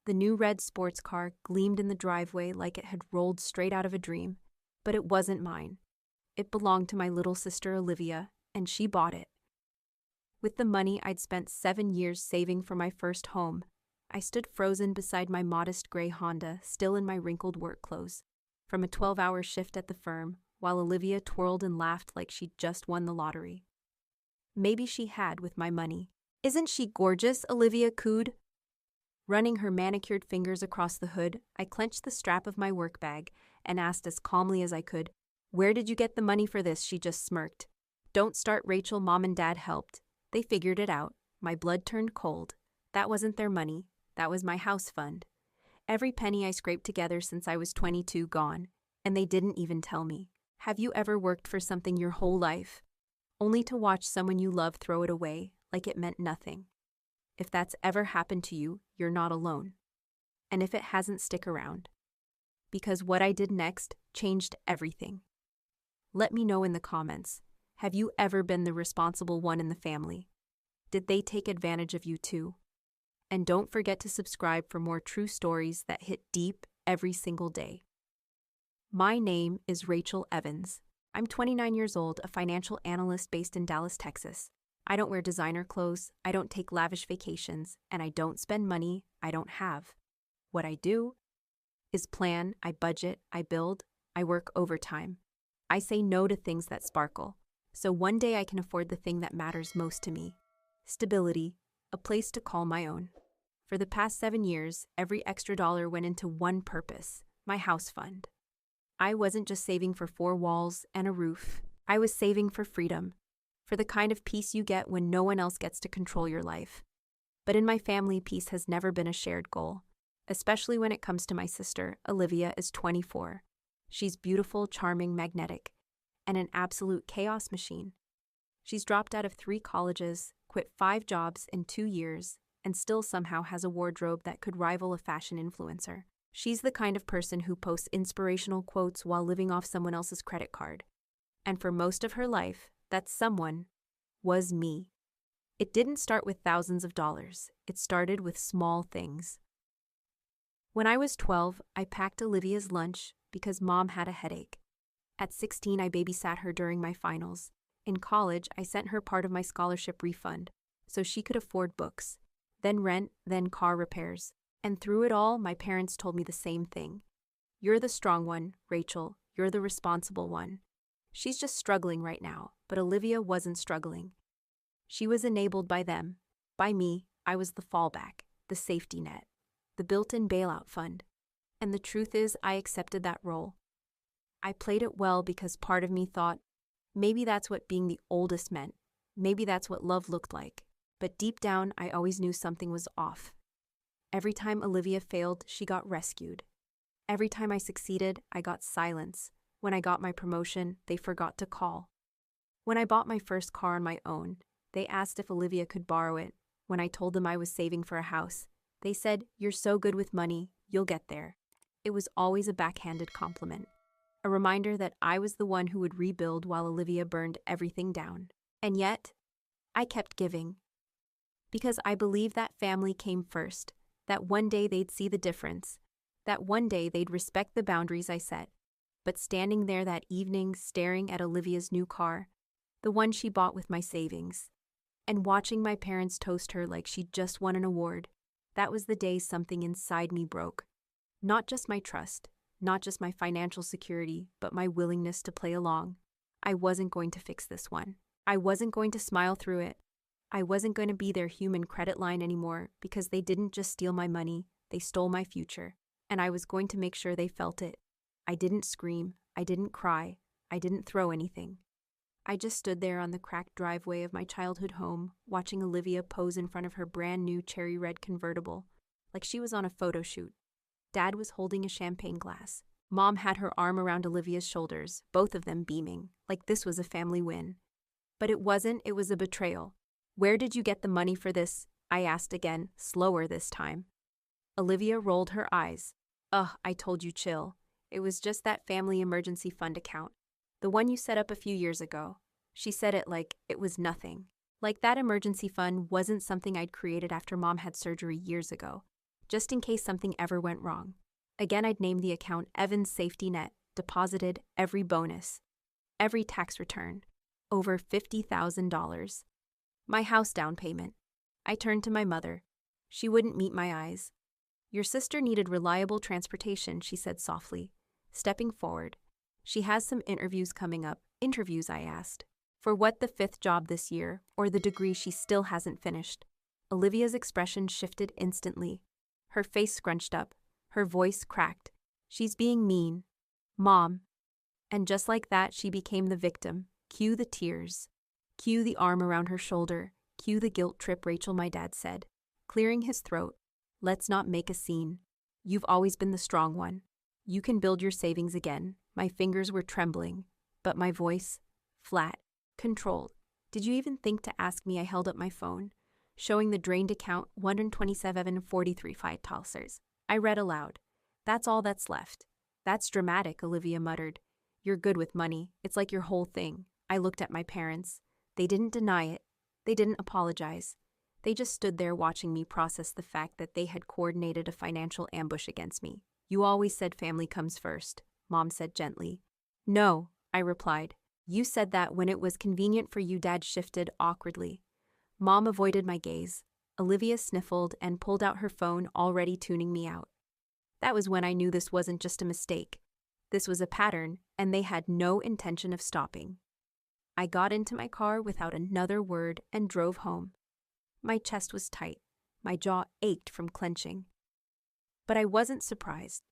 The new red sports car gleamed in the driveway like it had rolled straight out of a dream, but it wasn't mine. It belonged to my little sister Olivia, and she bought it. With the money I'd spent 7 years saving for my first home, I stood frozen beside my modest gray Honda, still in my wrinkled work clothes, from a 12-hour shift at the firm, while Olivia twirled and laughed like she'd just won the lottery. Maybe she had with my money. "Isn't she gorgeous?" Olivia cooed. Running her manicured fingers across the hood, I clenched the strap of my work bag and asked as calmly as I could, "Where did you get the money for this?" She just smirked. "Don't start, Rachel. Mom and Dad helped. They figured it out." My blood turned cold. That wasn't their money. That was my house fund. Every penny I scraped together since I was 22 gone, and they didn't even tell me. Have you ever worked for something your whole life, only to watch someone you love throw it away like it meant nothing? If that's ever happened to you, you're not alone. And if it hasn't, stick around. Because what I did next changed everything. Let me know in the comments. Have you ever been the responsible one in the family? Did they take advantage of you too? And don't forget to subscribe for more true stories that hit deep every single day. My name is Rachel Evans. I'm 29 years old, a financial analyst based in Dallas, Texas. I don't wear designer clothes, I don't take lavish vacations, and I don't spend money I don't have. What I do is plan, I budget, I build, I work overtime. I say no to things that sparkle, so one day I can afford the thing that matters most to me: stability, a place to call my own. For the past 7 years, every extra dollar went into one purpose: my house fund. I wasn't just saving for 4 walls and a roof. I was saving for freedom, for the kind of peace you get when no one else gets to control your life. But in my family, peace has never been a shared goal, especially when it comes to my sister. Olivia is 24. She's beautiful, charming, magnetic, and an absolute chaos machine. She's dropped out of 3 colleges, quit 5 jobs in 2 years, and still somehow has a wardrobe that could rival a fashion influencer. She's the kind of person who posts inspirational quotes while living off someone else's credit card. And for most of her life, that someone was me. It didn't start with thousands of dollars. It started with small things. When I was 12, I packed Olivia's lunch because Mom had a headache. At 16, I babysat her during my finals. In college, I sent her part of my scholarship refund so she could afford books, then rent, then car repairs. And through it all, my parents told me the same thing: "You're the strong one, Rachel. You're the responsible one. She's just struggling right now." But Olivia wasn't struggling. She was enabled by them. By me, I was the fallback, the safety net, the built-in bailout fund. And the truth is, I accepted that role. I played it well because part of me thought, maybe that's what being the oldest meant. Maybe that's what love looked like. But deep down, I always knew something was off. Every time Olivia failed, she got rescued. Every time I succeeded, I got silence. When I got my promotion, they forgot to call. When I bought my first car on my own, they asked if Olivia could borrow it. When I told them I was saving for a house, they said, "You're so good with money, you'll get there." It was always a backhanded compliment, a reminder that I was the one who would rebuild while Olivia burned everything down. And yet, I kept giving. Because I believed that family came first, that one day they'd see the difference, that one day they'd respect the boundaries I set. But standing there that evening, staring at Olivia's new car, the one she bought with my savings, and watching my parents toast her like she'd just won an award, that was the day something inside me broke. Not just my trust, not just my financial security, but my willingness to play along. I wasn't going to fix this one. I wasn't going to smile through it. I wasn't going to be their human credit line anymore, because they didn't just steal my money, they stole my future. And I was going to make sure they felt it. I didn't scream, I didn't cry, I didn't throw anything. I just stood there on the cracked driveway of my childhood home, watching Olivia pose in front of her brand new cherry red convertible, like she was on a photo shoot. Dad was holding a champagne glass. Mom had her arm around Olivia's shoulders, both of them beaming, like this was a family win. But it wasn't, it was a betrayal. "Where did you get the money for this?" I asked again, slower this time. Olivia rolled her eyes. "Ugh, I told you, chill. It was just that family emergency fund account, the one you set up a few years ago." She said it like it was nothing. Like that emergency fund wasn't something I'd created after Mom had surgery years ago. just in case something ever went wrong. Again, I'd named the account Evan's Safety Net, deposited every bonus, every tax return, over $50,000. My house down payment. I turned to my mother. She wouldn't meet my eyes. Your sister needed reliable transportation, she said softly, stepping forward. She has some interviews coming up. Interviews, I asked. For what, the 5th job this year, or the degree she still hasn't finished? Olivia's expression shifted instantly. Her face scrunched up. Her voice cracked. She's being mean. Mom. And just like that, she became the victim. Cue the tears. Cue the arm around her shoulder. Cue the guilt trip, Rachel, my dad said, clearing his throat. Let's not make a scene. You've always been the strong one. You can build your savings again. My fingers were trembling, but my voice, flat, controlled. Did you even think to ask me? I held up my phone, showing the drained account, $127.43. I read aloud. That's all that's left. That's dramatic, Olivia muttered. You're good with money. It's like your whole thing. I looked at my parents. They didn't deny it. They didn't apologize. They just stood there watching me process the fact that they had coordinated a financial ambush against me. You always said family comes first, Mom said gently. No, I replied. You said that when it was convenient for you. Dad shifted awkwardly. Mom avoided my gaze. Olivia sniffled and pulled out her phone, already tuning me out. That was when I knew this wasn't just a mistake. This was a pattern, and they had no intention of stopping. I got into my car without another word and drove home. My chest was tight. My jaw ached from clenching. But I wasn't surprised.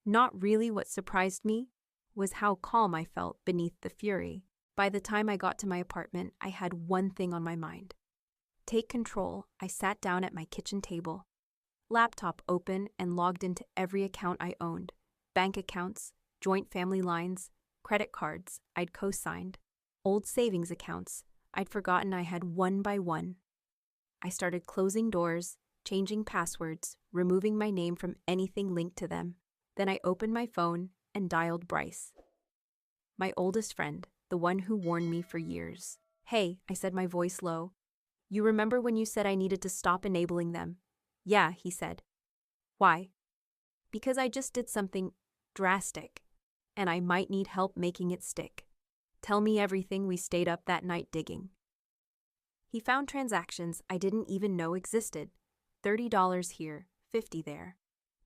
Not really. What surprised me was how calm I felt beneath the fury. By the time I got to my apartment, I had one thing on my mind. Take control. I sat down at my kitchen table. Laptop open and logged into every account I owned. Bank accounts, joint family lines, credit cards I'd co-signed, old savings accounts I'd forgotten I had one by one. I started closing doors, changing passwords, removing my name from anything linked to them. Then I opened my phone and dialed Bryce, my oldest friend, the one who warned me for years. Hey, I said, my voice low. You remember when you said I needed to stop enabling them? Yeah, he said. Why? Because I just did something drastic, and I might need help making it stick. Tell me everything. We stayed up that night digging. He found transactions I didn't even know existed. $30 here, $50 there.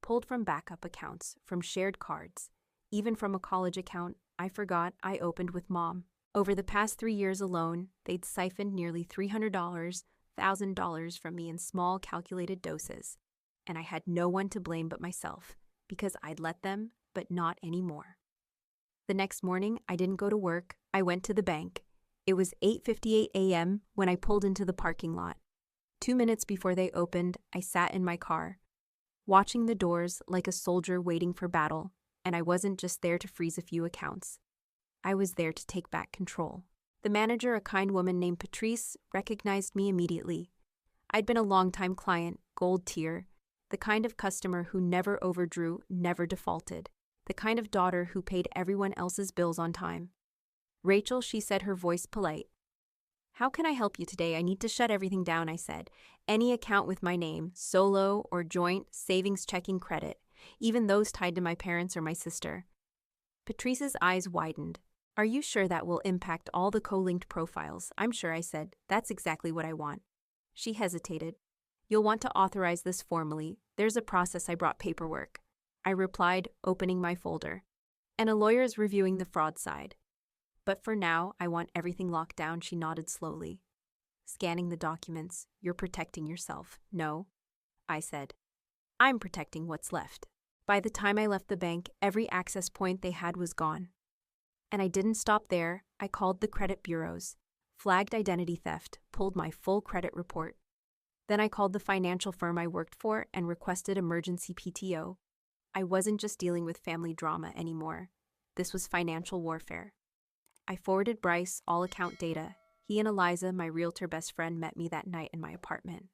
Pulled from backup accounts, from shared cards, even from a college account I forgot I opened with Mom. Over the past 3 years alone, they'd siphoned nearly $300, $1,000 from me in small, calculated doses. And I had no one to blame but myself, because I'd let them, but not anymore. The next morning, I didn't go to work. I went to the bank. It was 8:58 a.m. when I pulled into the parking lot. 2 minutes before they opened, I sat in my car, watching the doors like a soldier waiting for battle, and I wasn't just there to freeze a few accounts. I was there to take back control. The manager, a kind woman named Patrice, recognized me immediately. I'd been a longtime client, gold tier, the kind of customer who never overdrew, never defaulted, the kind of daughter who paid everyone else's bills on time. Rachel, she said, her voice polite. How can I help you today? I need to shut everything down, I said. Any account with my name, solo or joint, savings, checking, credit, even those tied to my parents or my sister. Patrice's eyes widened. Are you sure that will impact all the co-linked profiles? I'm sure, I said. That's exactly what I want. She hesitated. You'll want to authorize this formally. There's a process. I brought paperwork. I replied, opening my folder. And a lawyer's reviewing the fraud side. But for now, I want everything locked down, she nodded slowly. Scanning the documents. You're protecting yourself. No, I said. I'm protecting what's left. By the time I left the bank, every access point they had was gone. And I didn't stop there. I called the credit bureaus, flagged identity theft, pulled my full credit report. Then I called the financial firm I worked for and requested emergency PTO. I wasn't just dealing with family drama anymore. This was financial warfare. I forwarded Bryce all account data. He and Eliza, my realtor best friend, met me that night in my apartment.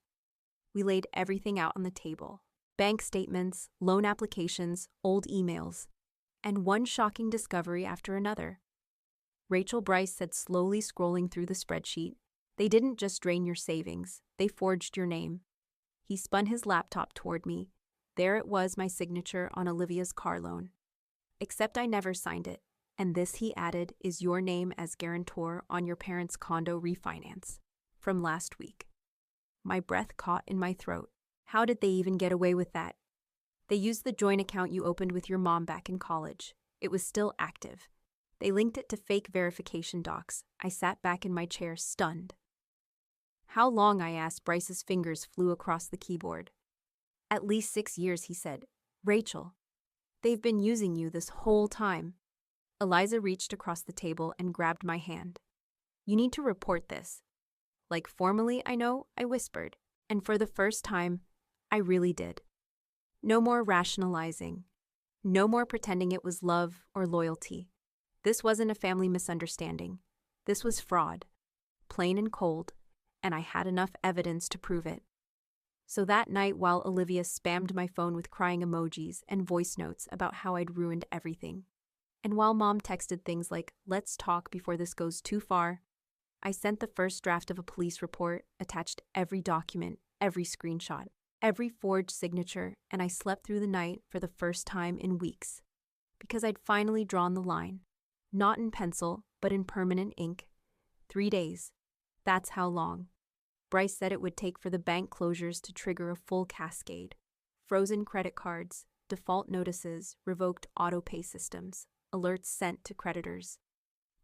We laid everything out on the table. Bank statements, loan applications, old emails, and one shocking discovery after another. Rachel, Bryce said, slowly scrolling through the spreadsheet, they didn't just drain your savings, they forged your name. He spun his laptop toward me. There it was, my signature on Olivia's car loan. Except I never signed it, and this, he added, is your name as guarantor on your parents' condo refinance from last week. My breath caught in my throat. How did they even get away with that? They used the joint account you opened with your mom back in college. It was still active. They linked it to fake verification docs. I sat back in my chair, stunned. How long, I asked. Bryce's fingers flew across the keyboard. At least 6 years, he said. Rachel, they've been using you this whole time. Eliza reached across the table and grabbed my hand. You need to report this. Like formally, I know, I whispered. And for the first time, I really did. No more rationalizing. No more pretending it was love or loyalty. This wasn't a family misunderstanding. This was fraud. Plain and cold. And I had enough evidence to prove it. So that night, while Olivia spammed my phone with crying emojis and voice notes about how I'd ruined everything, and while Mom texted things like, let's talk before this goes too far, I sent the first draft of a police report, attached every document, every screenshot, every forged signature, and I slept through the night for the first time in weeks. Because I'd finally drawn the line. Not in pencil, but in permanent ink. 3 days. That's how long. Bryce said it would take for the bank closures to trigger a full cascade. Frozen credit cards, default notices, revoked auto-pay systems, alerts sent to creditors.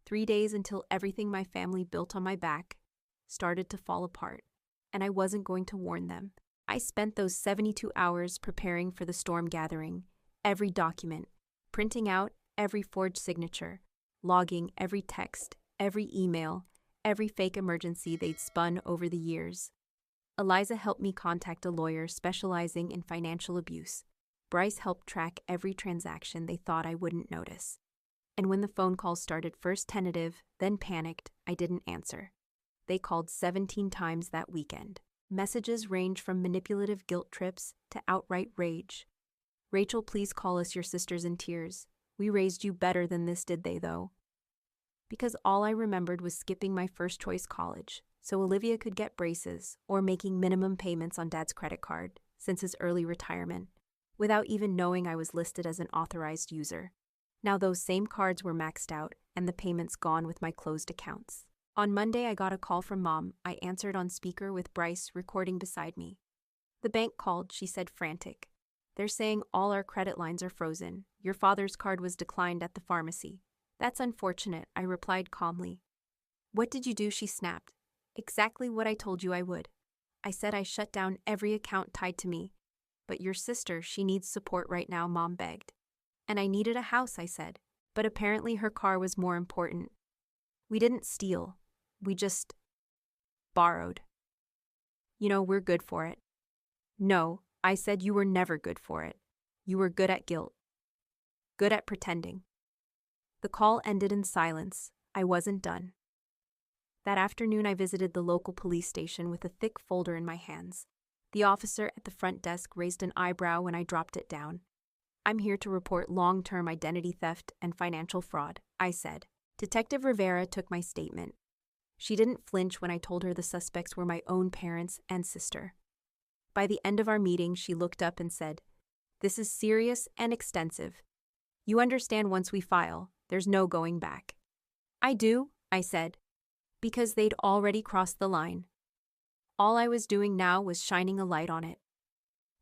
3 days until everything my family built on my back started to fall apart, and I wasn't going to warn them. I spent those 72 hours preparing for the storm gathering, every document, printing out every forged signature, logging every text, every email, every fake emergency they'd spun over the years. Eliza helped me contact a lawyer specializing in financial abuse. Bryce helped track every transaction they thought I wouldn't notice. And when the phone calls started, first tentative, then panicked, I didn't answer. They called 17 times that weekend. Messages range from manipulative guilt trips to outright rage. Rachel, please call us. Your sister's in tears. We raised you better than this, did they, though? Because all I remembered was skipping my first choice college, so Olivia could get braces or making minimum payments on Dad's credit card since his early retirement, without even knowing I was listed as an authorized user. Now those same cards were maxed out and the payments gone with my closed accounts. On Monday, I got a call from Mom. I answered on speaker with Bryce recording beside me. The bank called, she said, frantic. They're saying all our credit lines are frozen. Your father's card was declined at the pharmacy. That's unfortunate, I replied calmly. What did you do? She snapped. Exactly what I told you I would. I said I shut down every account tied to me. But your sister, she needs support right now, Mom begged. And I needed a house, I said. But apparently her car was more important. We didn't steal. We just borrowed. You know, we're good for it. No, I said you were never good for it. You were good at guilt. Good at pretending. The call ended in silence. I wasn't done. That afternoon, I visited the local police station with a thick folder in my hands. The officer at the front desk raised an eyebrow when I dropped it down. I'm here to report long-term identity theft and financial fraud, I said. Detective Rivera took my statement. She didn't flinch when I told her the suspects were my own parents and sister. By the end of our meeting, she looked up and said, "This is serious and extensive. You understand once we file, there's no going back." I do, I said, because they'd already crossed the line. All I was doing now was shining a light on it.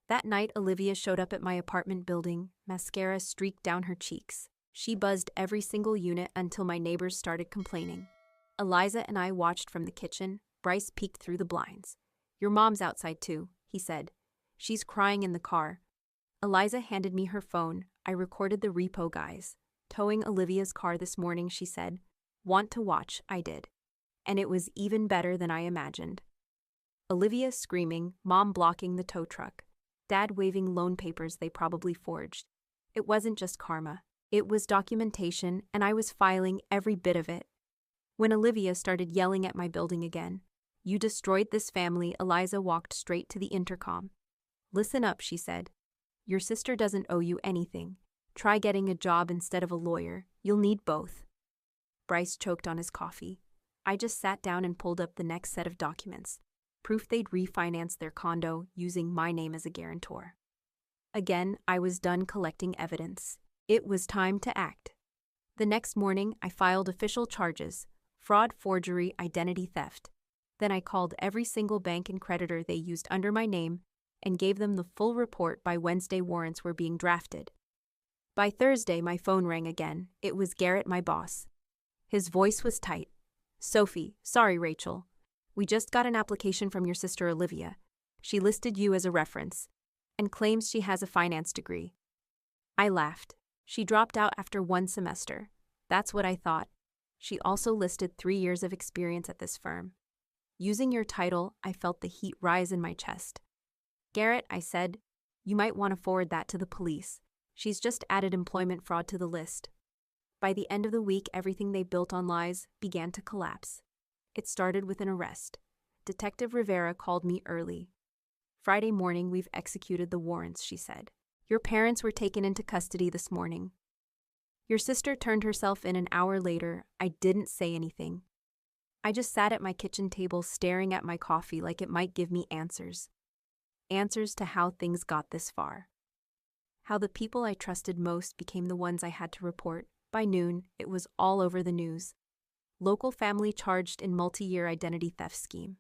That night, Olivia showed up at my apartment building, mascara streaked down her cheeks. She buzzed every single unit until my neighbors started complaining. Eliza and I watched from the kitchen. Bryce peeked through the blinds. Your mom's outside too, he said. She's crying in the car. Eliza handed me her phone. I recorded the repo guys. Towing Olivia's car this morning, she said. Want to watch, I did. And it was even better than I imagined. Olivia screaming, Mom blocking the tow truck. Dad waving loan papers they probably forged. It wasn't just karma. It was documentation, and I was filing every bit of it. When Olivia started yelling at my building again, "You destroyed this family," Eliza walked straight to the intercom. "Listen up," she said. "Your sister doesn't owe you anything. Try getting a job instead of a lawyer. You'll need both." Bryce choked on his coffee. I just sat down and pulled up the next set of documents. Proof they'd refinanced their condo using my name as a guarantor. Again, I was done collecting evidence. It was time to act. The next morning, I filed official charges: fraud, forgery, identity theft. Then I called every single bank and creditor they used under my name and gave them the full report. By Wednesday, warrants were being drafted. By Thursday, my phone rang again. It was Garrett, my boss. His voice was tight. "Sophie, sorry, Rachel. We just got an application from your sister Olivia. She listed you as a reference and claims she has a finance degree." I laughed. She dropped out after 1 semester. That's what I thought. She also listed 3 years of experience at this firm. Using your title, I felt the heat rise in my chest. "Garrett," I said, "you might want to forward that to the police. She's just added employment fraud to the list." By the end of the week, everything they built on lies began to collapse. It started with an arrest. Detective Rivera called me early. "Friday morning, we've executed the warrants," she said. "Your parents were taken into custody this morning. Your sister turned herself in an hour later." I didn't say anything. I just sat at my kitchen table staring at my coffee like it might give me answers. Answers to how things got this far. How the people I trusted most became the ones I had to report. By noon, it was all over the news. Local family charged in multi-year identity theft scheme.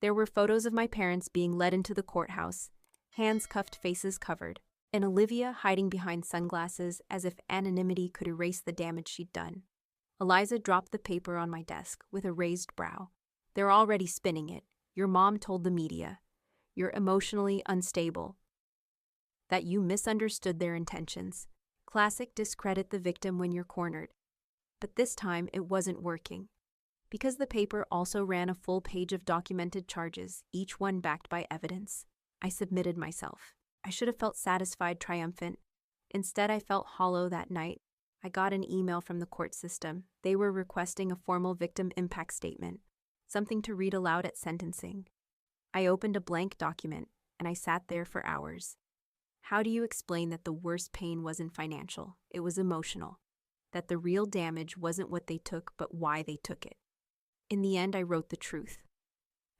There were photos of my parents being led into the courthouse, hands cuffed, faces covered, and Olivia hiding behind sunglasses as if anonymity could erase the damage she'd done. Eliza dropped the paper on my desk with a raised brow. "They're already spinning it. Your mom told the media. You're emotionally unstable. That you misunderstood their intentions. Classic discredit the victim when you're cornered." But this time it wasn't working. Because the paper also ran a full page of documented charges, each one backed by evidence, I submitted myself. I should have felt satisfied, triumphant. Instead, I felt hollow that night. I got an email from the court system. They were requesting a formal victim impact statement, something to read aloud at sentencing. I opened a blank document, and I sat there for hours. How do you explain that the worst pain wasn't financial? It was emotional. That the real damage wasn't what they took, but why they took it. In the end, I wrote the truth.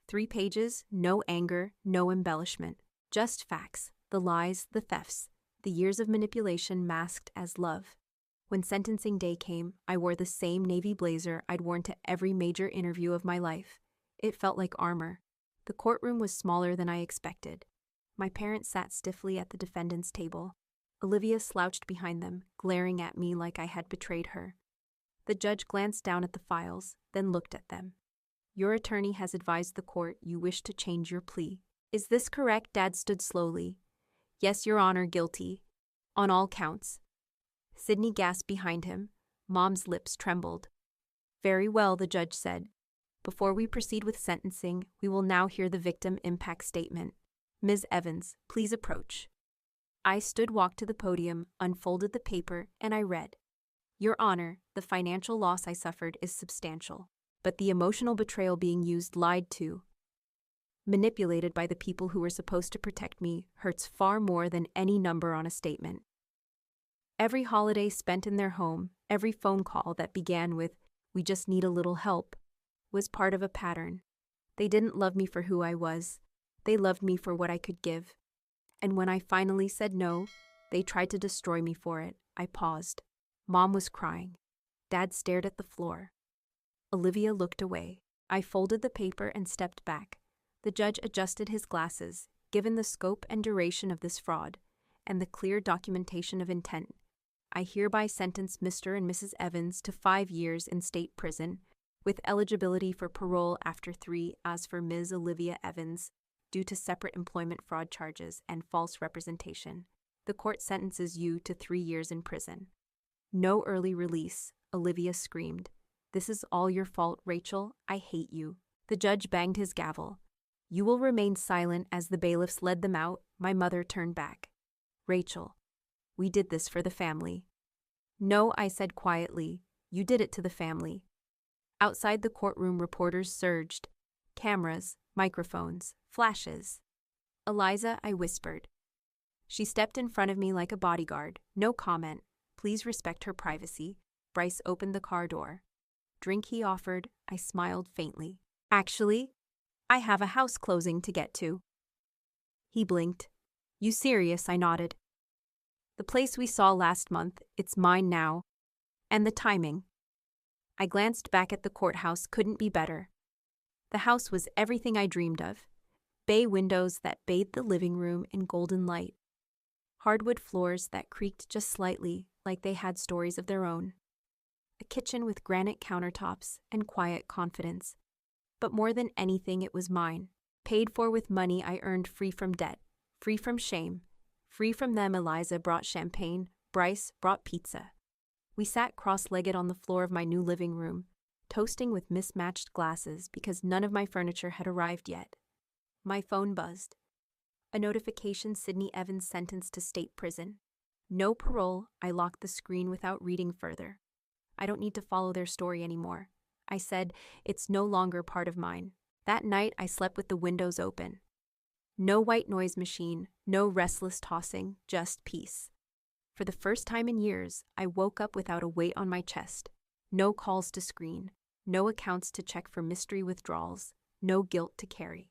3 pages, no anger, no embellishment. Just facts, the lies, the thefts, the years of manipulation masked as love. When sentencing day came, I wore the same navy blazer I'd worn to every major interview of my life. It felt like armor. The courtroom was smaller than I expected. My parents sat stiffly at the defendant's table. Olivia slouched behind them, glaring at me like I had betrayed her. The judge glanced down at the files, then looked at them. "Your attorney has advised the court you wish to change your plea. Is this correct?" Dad stood slowly. "Yes, Your Honor, guilty. On all counts." Sydney gasped behind him. Mom's lips trembled. "Very well," the judge said. "Before we proceed with sentencing, we will now hear the victim impact statement. Ms. Evans, please approach." I walked to the podium, unfolded the paper, and I read. "Your Honor, the financial loss I suffered is substantial, but the emotional betrayal being used, lied to, manipulated by the people who were supposed to protect me, hurts far more than any number on a statement. Every holiday spent in their home, every phone call that began with, 'We just need a little help,' was part of a pattern. They didn't love me for who I was. They loved me for what I could give. And when I finally said no, they tried to destroy me for it." I paused. Mom was crying. Dad stared at the floor. Olivia looked away. I folded the paper and stepped back. The judge adjusted his glasses. Given the scope and duration of this fraud, and the clear documentation of intent, I hereby sentence Mr. and Mrs. Evans to 5 years in state prison, with eligibility for parole after 3, as for Ms. Olivia Evans, due to separate employment fraud charges and false representation. The court sentences you to 3 years in prison. No early release, Olivia screamed. "This is all your fault, Rachel. I hate you." The judge banged his gavel. "You will remain silent." As the bailiffs led them out, my mother turned back. "Rachel, we did this for the family." "No," I said quietly. "You did it to the family." Outside the courtroom, reporters surged. Cameras, microphones, flashes. "Eliza," I whispered. She stepped in front of me like a bodyguard. "No comment. Please respect her privacy." Bryce opened the car door. "Drink," he offered. I smiled faintly. "Actually, I have a house closing to get to." He blinked. You serious? I nodded. The place we saw last month, it's mine now. And the timing. I glanced back at the courthouse, couldn't be better. The house was everything I dreamed of. Bay windows that bathed the living room in golden light. Hardwood floors that creaked just slightly like they had stories of their own. A kitchen with granite countertops and quiet confidence. But more than anything, it was mine. Paid for with money I earned, free from debt, free from shame, free from them. Eliza brought champagne, Bryce brought pizza. We sat cross-legged on the floor of my new living room, toasting with mismatched glasses because none of my furniture had arrived yet. My phone buzzed. A notification: Sydney Evans sentenced to state prison. No parole. I locked the screen without reading further. I don't need to follow their story anymore. I said, it's no longer part of mine. That night, I slept with the windows open. No white noise machine, no restless tossing, just peace. For the first time in years, I woke up without a weight on my chest. No calls to screen, no accounts to check for mystery withdrawals, no guilt to carry.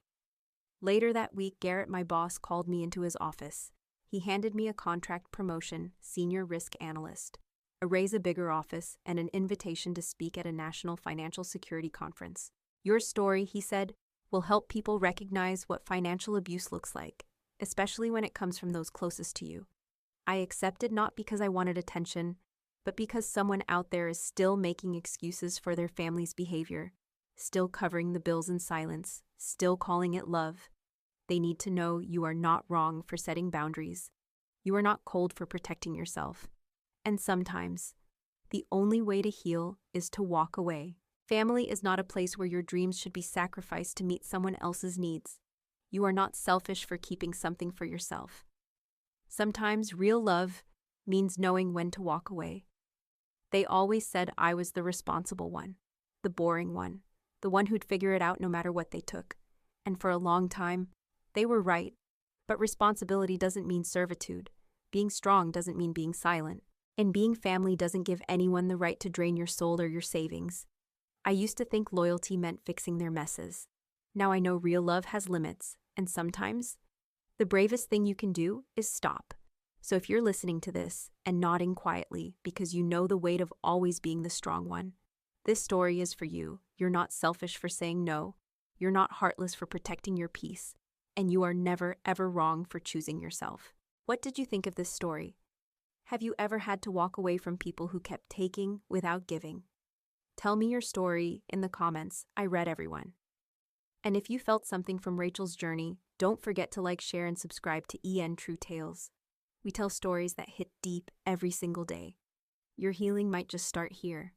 Later that week, Garrett, my boss, called me into his office. He handed me a contract promotion, senior risk analyst, a raise, a bigger office, and an invitation to speak at a national financial security conference. Your story, he said, will help people recognize what financial abuse looks like, especially when it comes from those closest to you. I accepted, not because I wanted attention, but because someone out there is still making excuses for their family's behavior, still covering the bills in silence, still calling it love. They need to know you are not wrong for setting boundaries. You are not cold for protecting yourself. And sometimes, the only way to heal is to walk away. Family is not a place where your dreams should be sacrificed to meet someone else's needs. You are not selfish for keeping something for yourself. Sometimes real love means knowing when to walk away. They always said I was the responsible one, the boring one, the one who'd figure it out no matter what they took. And for a long time, they were right. But responsibility doesn't mean servitude. Being strong doesn't mean being silent. And being family doesn't give anyone the right to drain your soul or your savings. I used to think loyalty meant fixing their messes. Now I know real love has limits, and sometimes the bravest thing you can do is stop. So if you're listening to this and nodding quietly because you know the weight of always being the strong one, this story is for you. You're not selfish for saying no. You're not heartless for protecting your peace. And you are never, ever wrong for choosing yourself. What did you think of this story? Have you ever had to walk away from people who kept taking without giving? Tell me your story in the comments. I read everyone. And if you felt something from Rachel's journey, don't forget to like, share, and subscribe to EN True Tales. We tell stories that hit deep every single day. Your healing might just start here.